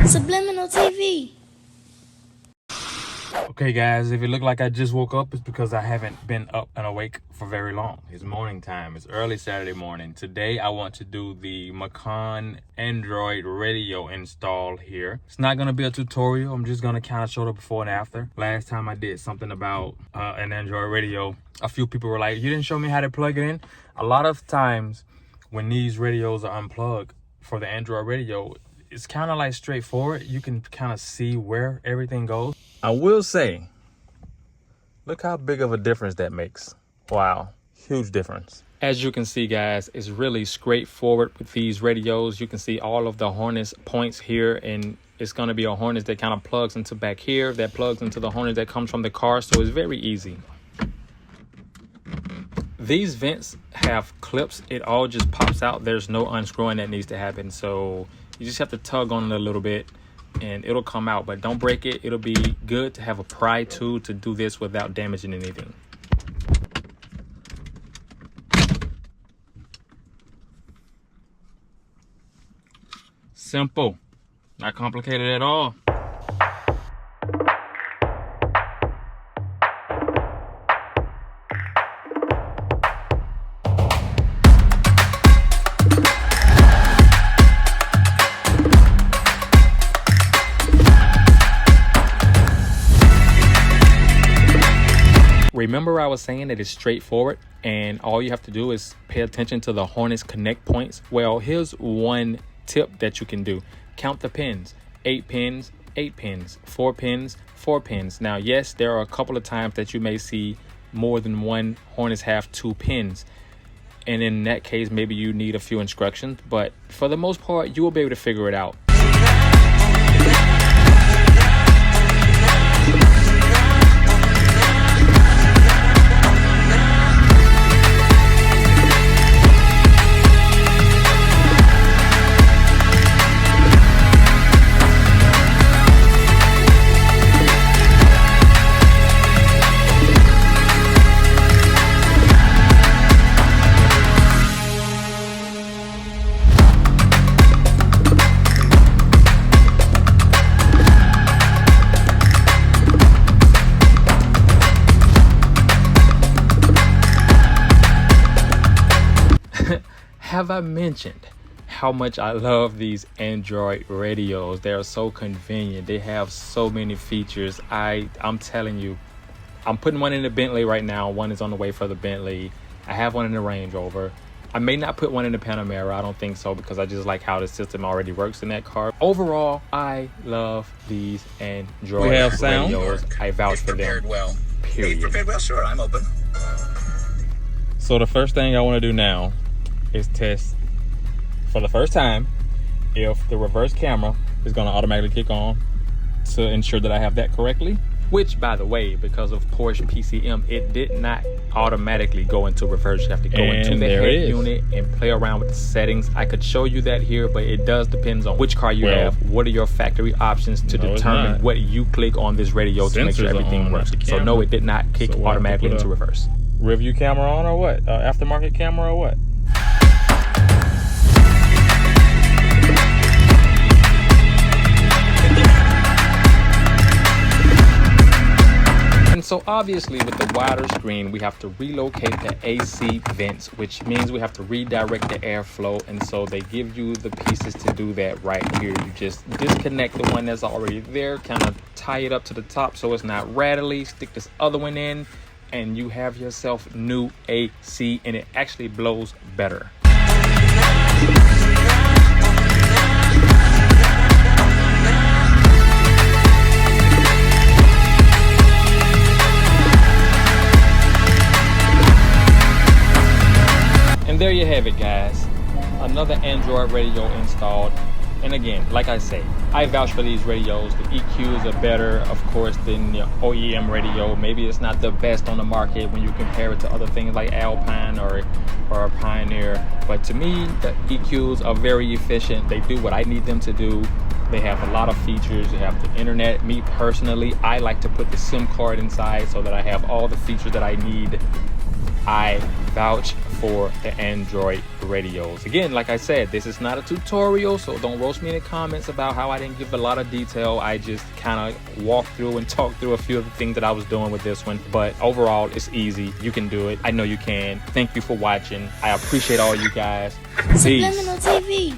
Subliminal TV. Okay guys, if it looked like I just woke up, it's because I haven't been up and awake for very long. It's morning time. It's early Saturday morning. Today I want to do the Macan Android radio install here. It's not going to be a tutorial. I'm just going to kind of show the before and after. Last time I did something about an Android radio, a few people were like, you didn't show me how to plug it in. A lot of times when these radios are unplugged for the Android radio, it's kind of like straightforward. You can kind of see where everything goes. I will say, look how big of a difference that makes. Wow, huge difference. As you can see, guys, it's really straightforward with these radios. You can see all of the harness points here, and it's going to be a harness that kind of plugs into back here, that plugs into the harness that comes from the car, so it's very easy. These vents have clips. It all just pops out. There's no unscrewing that needs to happen, so you just have to tug on it a little bit and it'll come out, but don't break it. It'll be good to have a pry tool to do this without damaging anything. Simple, not complicated at all. Remember I was saying that it's straightforward and all you have to do is pay attention to the harness connect points? Well, here's one tip that you can do. Count the pins. 8 pins, 8 pins, 4 pins, 4 pins. Now, yes, there are a couple of times that you may see more than one harness have 2 pins. And in that case, maybe you need a few instructions, but for the most part, you will be able to figure it out. Have I mentioned how much I love these Android radios? They are so convenient. They have so many features. I'm telling you, I'm putting one in the Bentley right now. One is on the way for the Bentley. I have one in the Range Rover. I may not put one in the Panamera. I don't think so, because I just like how the system already works in that car. Overall, I love these Android radios. I vouch for them. Well. Period. You prepared well? Sure, I'm open. So the first thing I want to do now is test for the first time if the reverse camera is going to automatically kick on to ensure that I have that correctly. Which, by the way, because of Porsche PCM, it did not automatically go into reverse. You have to go into the head unit and play around with the settings. I could show you that here, but it does depend on which car you have. What are your factory options to determine what you click on this radio to make sure everything works. So no, it did not kick automatically into reverse. Review camera on or what? Aftermarket camera or what? And so obviously with the wider screen, we have to relocate the AC vents, which means we have to redirect the airflow. And so they give you the pieces to do that right here. You just disconnect the one that's already there, kind of tie it up to the top so it's not rattly, stick this other one in, and you have yourself new AC, and it actually blows better. And there you have it, guys. Another Android radio installed. And again, like I say, I vouch for these radios. The EQs are better, of course, than the OEM radio. Maybe it's not the best on the market when you compare it to other things like Alpine or Pioneer. But to me, the EQs are very efficient. They do what I need them to do. They have a lot of features. They have the internet. Me personally, I like to put the SIM card inside so that I have all the features that I need. I vouch for the Android radios. Again, like I said, this is not a tutorial, so don't roast me in the comments about how I didn't give a lot of detail. I just kind of walked through and talked through a few of the things that I was doing with this one, but overall it's easy. You can do it. I know you can. Thank you for watching. I appreciate all you guys. Peace. Subliminal TV.